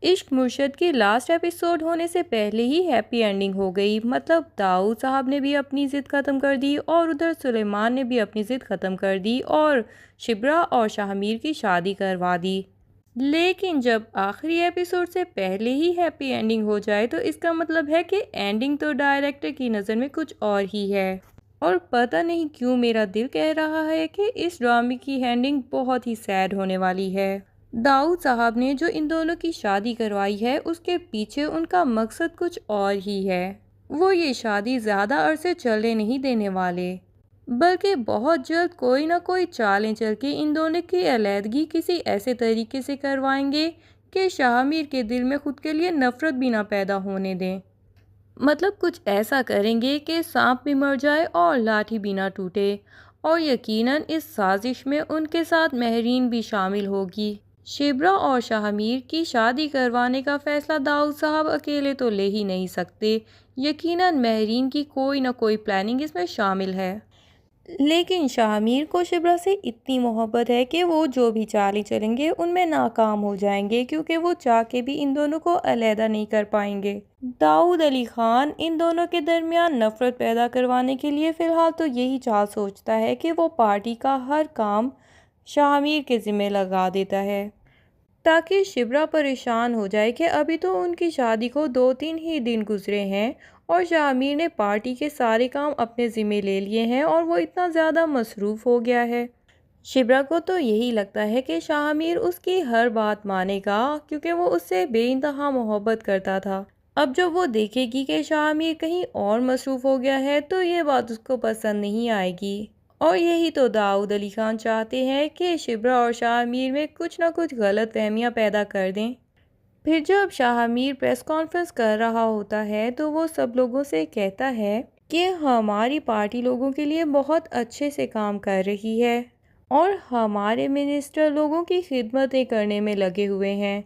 इश्क मुर्शद की last episode होने से पहले ही हैप्पी एंडिंग हो गई। मतलब दाऊद साहब ने भी अपनी ज़िद ख़त्म कर दी और उधर सुलेमान ने भी अपनी ज़िद ख़त्म कर दी और शिब्रा और शाहमीर की शादी करवा दी। लेकिन जब आखिरी एपिसोड से पहले ही हैप्पी एंडिंग हो जाए तो इसका मतलब है कि एंडिंग तो डायरेक्टर की नज़र में कुछ और ही है। और पता नहीं क्यों मेरा दिल कह रहा है कि इस ड्रामे की एंडिंग बहुत ही सैड होने वाली है। दाऊद साहब ने जो इन दोनों की शादी करवाई है उसके पीछे उनका मकसद कुछ और ही है। वो ये शादी ज़्यादा अरसे चलने नहीं देने वाले, बल्कि बहुत जल्द कोई ना कोई चालें चल के इन दोनों की अलहदगी किसी ऐसे तरीके से करवाएंगे कि शाहमीर के दिल में खुद के लिए नफ़रत भी ना पैदा होने दें। मतलब कुछ ऐसा करेंगे कि सांप भी मर जाए और लाठी भी ना टूटे। और यकीनन इस साजिश में उनके साथ महरीन भी शामिल होगी। शिब्रा और शाहमीर की शादी करवाने का फैसला दाऊद साहब अकेले तो ले ही नहीं सकते। यकीनन महरीन की कोई ना कोई प्लानिंग इसमें शामिल है। लेकिन शाहमीर को शिब्रा से इतनी मोहब्बत है कि वो जो भी चालें चलेंगे उनमें नाकाम हो जाएंगे, क्योंकि वो चाह के भी इन दोनों को अलहदा नहीं कर पाएंगे। दाऊद अली खान इन दोनों के दरमियान नफरत पैदा करवाने के लिए फ़िलहाल तो यही चाल सोचता है कि वो पार्टी का हर काम शाहमीर के ज़िम्मे लगा देता है, ताकि शिब्रा परेशान हो जाए कि अभी तो उनकी शादी को 2-3 ही दिन गुजरे हैं और शाहमीर ने पार्टी के सारे काम अपने ज़िम्मे ले लिए हैं और वो इतना ज़्यादा मसरूफ़ हो गया है। शिब्रा को तो यही लगता है कि शाहमीर उसकी हर बात मानेगा, क्योंकि वो उससे बेइंतहा मोहब्बत करता था। अब जब वो देखेगी कि शाहमीर कहीं और मसरूफ़ हो गया है तो ये बात उसको पसंद नहीं आएगी। और यही तो दाऊद अली खान चाहते हैं कि शिब्रा और शाहमीर में कुछ ना कुछ गलत फहमियाँ पैदा कर दें। फिर जब शाहमीर प्रेस कॉन्फ्रेंस कर रहा होता है तो वो सब लोगों से कहता है कि हमारी पार्टी लोगों के लिए बहुत अच्छे से काम कर रही है और हमारे मिनिस्टर लोगों की खिदमतें करने में लगे हुए हैं।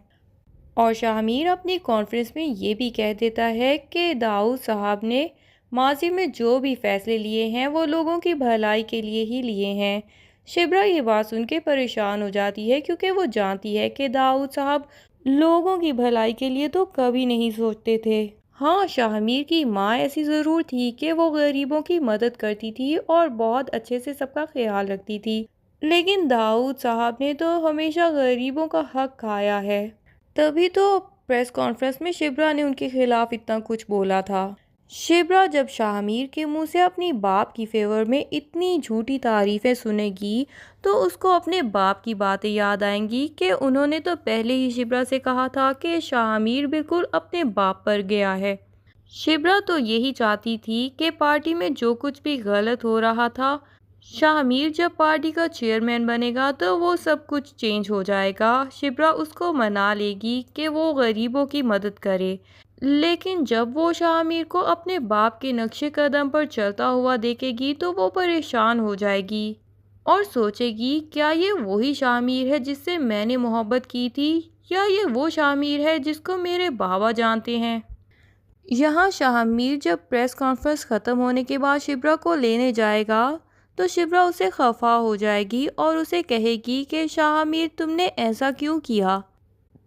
और शाहमीर अपनी कॉन्फ्रेंस में ये भी कह देता है कि दाऊद साहब ने माजी में जो भी फैसले लिए हैं वो लोगों की भलाई के लिए ही लिए हैं। शिब्रा ये बात सुन के परेशान हो जाती है, क्योंकि वो जानती है कि दाऊद साहब लोगों की भलाई के लिए तो कभी नहीं सोचते थे। हाँ, शाहमीर की माँ ऐसी ज़रूर थी कि वो गरीबों की मदद करती थी और बहुत अच्छे से सबका ख्याल रखती थी, लेकिन दाऊद साहब ने तो हमेशा गरीबों का हक खाया है। तभी तो प्रेस कॉन्फ्रेंस में शिब्रा ने उनके खिलाफ इतना कुछ बोला था। शिब्रा जब शाहमीर के मुंह से अपनी बाप की फेवर में इतनी झूठी तारीफ़ें सुनेगी तो उसको अपने बाप की बातें याद आएंगी कि उन्होंने तो पहले ही शिब्रा से कहा था कि शाहमीर बिल्कुल अपने बाप पर गया है। शिब्रा तो यही चाहती थी कि पार्टी में जो कुछ भी गलत हो रहा था, शाहमीर जब पार्टी का चेयरमैन बनेगा तो वो सब कुछ चेंज हो जाएगा। शिब्रा उसको मना लेगी कि वो गरीबों की मदद करे। लेकिन जब वो शाहमीर को अपने बाप के नक्शे कदम पर चलता हुआ देखेगी तो वो परेशान हो जाएगी और सोचेगी, क्या ये वही शाहमीर है जिससे मैंने मोहब्बत की थी, या ये वो शाहमीर है जिसको मेरे बाबा जानते हैं। यहाँ शाहमीर जब प्रेस कॉन्फ्रेंस ख़त्म होने के बाद शिब्रा को लेने जाएगा तो शिब्रा उसे खफा हो जाएगी और उसे कहेगी कि शाहमीर, तुमने ऐसा क्यों किया?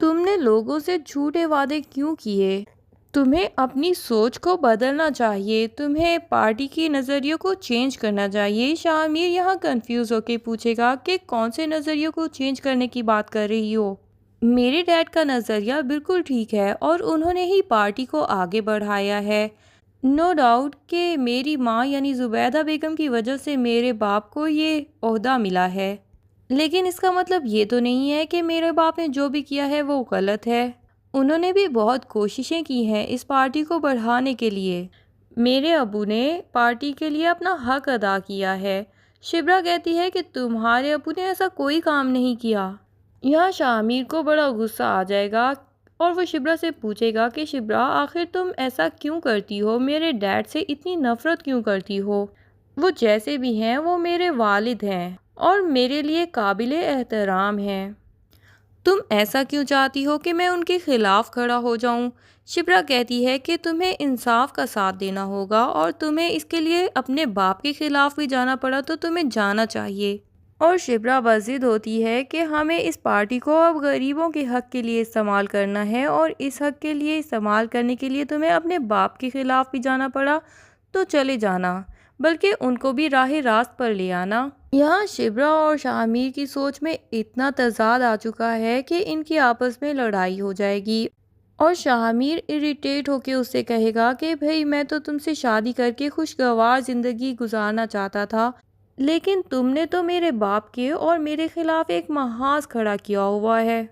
तुमने लोगों से झूठे वादे क्यों किए? तुम्हें अपनी सोच को बदलना चाहिए, तुम्हें पार्टी के नज़रियों को चेंज करना चाहिए। शाहमीर यहाँ कंफ्यूज होकर पूछेगा कि कौन से नज़रियों को चेंज करने की बात कर रही हो? मेरे डैड का नज़रिया बिल्कुल ठीक है और उन्होंने ही पार्टी को आगे बढ़ाया है। नो डाउट कि मेरी माँ यानी ज़ुबैदा बेगम की वजह से मेरे बाप को ये ओहदा मिला है, लेकिन इसका मतलब ये तो नहीं है कि मेरे बाप ने जो भी किया है वो गलत है। उन्होंने भी बहुत कोशिशें की हैं इस पार्टी को बढ़ाने के लिए। मेरे अबू ने पार्टी के लिए अपना हक अदा किया है। शिब्रा कहती है कि तुम्हारे अबू ने ऐसा कोई काम नहीं किया। यहाँ शामिर को बड़ा गुस्सा आ जाएगा और वो शिब्रा से पूछेगा कि शिब्रा, आखिर तुम ऐसा क्यों करती हो? मेरे डैड से इतनी नफ़रत क्यों करती हो? वो जैसे भी हैं वो मेरे वालिद हैं और मेरे लिए काबिल एहतराम हैं। तुम ऐसा क्यों चाहती हो कि मैं उनके खिलाफ़ खड़ा हो जाऊं? शिप्रा कहती है कि तुम्हें इंसाफ का साथ देना होगा और तुम्हें इसके लिए अपने बाप के खिलाफ़ भी जाना पड़ा तो तुम्हें जाना चाहिए। और शिप्रा बस जिद होती है कि हमें इस पार्टी को अब गरीबों के हक के लिए इस्तेमाल करना है, और इस हक के लिए इस्तेमाल करने के लिए तुम्हें अपने बाप के खिलाफ भी जाना पड़ा तो चले जाना, बल्कि उनको भी राह रास्त पर ले आना। यहाँ शिप्रा और शामिर की सोच में इतना तजाद आ चुका है कि इनकी आपस में लड़ाई हो जाएगी, और शामिर इरिटेट होके उससे कहेगा कि भाई मैं तो तुमसे शादी करके खुशगवार ज़िंदगी गुजारना चाहता था, लेकिन तुमने तो मेरे बाप के और मेरे खिलाफ एक महाज खड़ा किया हुआ है।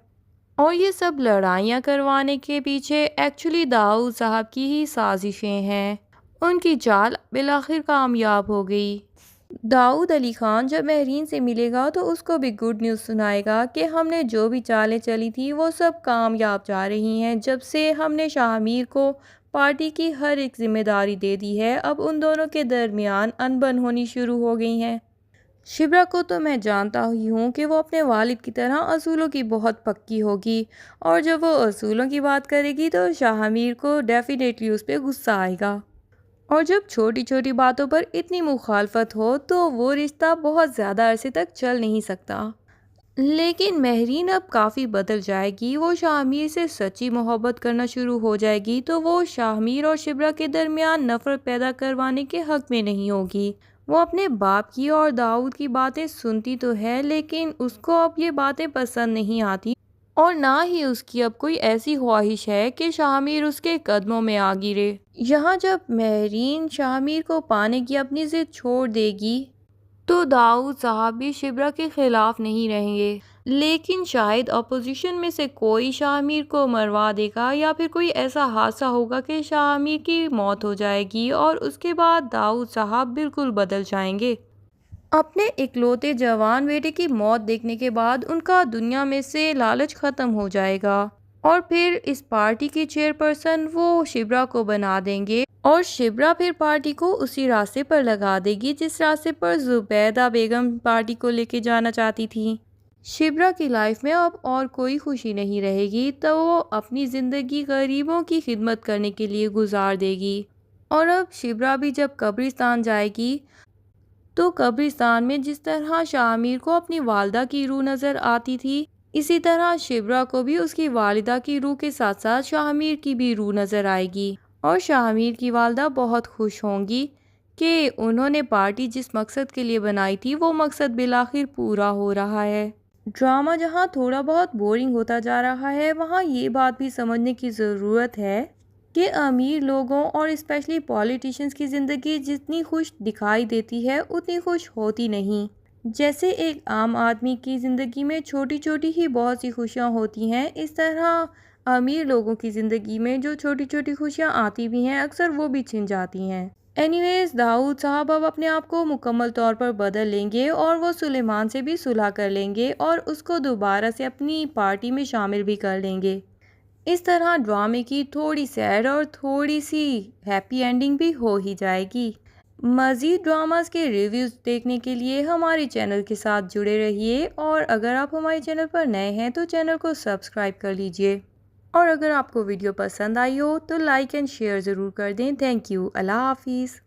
और ये सब लड़ाइयाँ करवाने के पीछे एक्चुअली दाऊद साहब की ही साजिशें हैं। उनकी चाल बिलाखिर कामयाब हो गई। दाऊद अली खान जब महरीन से मिलेगा तो उसको भी गुड न्यूज़ सुनाएगा कि हमने जो भी चालें चली थी वो सब कामयाब जा रही हैं। जब से हमने शाहमीर को पार्टी की हर एक जिम्मेदारी दे दी है, अब उन दोनों के दरमियान अनबन होनी शुरू हो गई हैं। शिप्रा को तो मैं जानता ही हूँ कि वो अपने वालिद की तरह असूलों की बहुत पक्की होगी, और जब वो असूलों की बात करेगी तो शाहमीर को डेफिनेटली उस पर गुस्सा आएगा। और जब छोटी छोटी बातों पर इतनी मुखालफत हो तो वो रिश्ता बहुत ज़्यादा अरसे तक चल नहीं सकता। लेकिन महरीन अब काफ़ी बदल जाएगी, वो शाहमीर से सच्ची मोहब्बत करना शुरू हो जाएगी, तो वो शाहमीर और शिप्रा के दरमियान नफ़रत पैदा करवाने के हक़ में नहीं होगी। वो अपने बाप की और दाऊद की बातें सुनती तो है, लेकिन उसको अब ये बातें पसंद नहीं आती, और ना ही उसकी अब कोई ऐसी ख्वाहिश है कि शाहमीर उसके कदमों में आ गिरे। यहाँ जब महरीन शाहमीर को पाने की अपनी जिद छोड़ देगी तो दाऊद साहब भी शिप्रा के खिलाफ नहीं रहेंगे, लेकिन शायद अपोजिशन में से कोई शाहमीर को मरवा देगा, या फिर कोई ऐसा हादसा होगा कि शाहमीर की मौत हो जाएगी, और उसके बाद दाऊद साहब बिल्कुल बदल जाएंगे। अपने इकलौते जवान बेटे की मौत देखने के बाद उनका दुनिया में से लालच ख़त्म हो जाएगा, और फिर इस पार्टी की चेयरपर्सन वो शिप्रा को बना देंगे, और शिप्रा फिर पार्टी को उसी रास्ते पर लगा देगी जिस रास्ते पर जुबैदा बेगम पार्टी को लेके जाना चाहती थी। शिप्रा की लाइफ में अब और कोई खुशी नहीं रहेगी, तो वो अपनी ज़िंदगी गरीबों की खिदमत करने के लिए गुजार देगी। और अब शिप्रा भी जब कब्रिस्तान जाएगी तो कब्रिस्तान में जिस तरह शामिर को अपनी वालिदा की रूह नज़र आती थी, इसी तरह शिप्रा को भी उसकी वालिदा की रूह के साथ साथ शामिर की भी रूह नज़र आएगी, और शामिर की वालिदा बहुत खुश होंगी कि उन्होंने पार्टी जिस मकसद के लिए बनाई थी वो मकसद बिलाखिर पूरा हो रहा है। ड्रामा जहाँ थोड़ा बहुत बोरिंग होता जा रहा है, वहाँ ये बात भी समझने की ज़रूरत है कि अमीर लोगों और स्पेशली पॉलिटिशियंस की ज़िंदगी जितनी खुश दिखाई देती है उतनी खुश होती नहीं। जैसे एक आम आदमी की ज़िंदगी में छोटी छोटी ही बहुत सी खुशियाँ होती हैं, इस तरह अमीर लोगों की ज़िंदगी में जो छोटी छोटी खुशियाँ आती भी हैं अक्सर वो भी छिन जाती हैं। एनीवेज, दाऊद साहब अब अपने आप को मुकम्मल तौर पर बदल लेंगे, और वो सुलेमान से भी सुलह कर लेंगे और उसको दोबारा से अपनी पार्टी में शामिल भी कर लेंगे। इस तरह ड्रामे की थोड़ी सैड और थोड़ी सी हैप्पी एंडिंग भी हो ही जाएगी। मज़ीद ड्रामास के रिव्यूज़ देखने के लिए हमारे चैनल के साथ जुड़े रहिए, और अगर आप हमारे चैनल पर नए हैं तो चैनल को सब्सक्राइब कर लीजिए, और अगर आपको वीडियो पसंद आई हो तो लाइक एंड शेयर ज़रूर कर दें। Thank you. अल्लाह हाफिज़।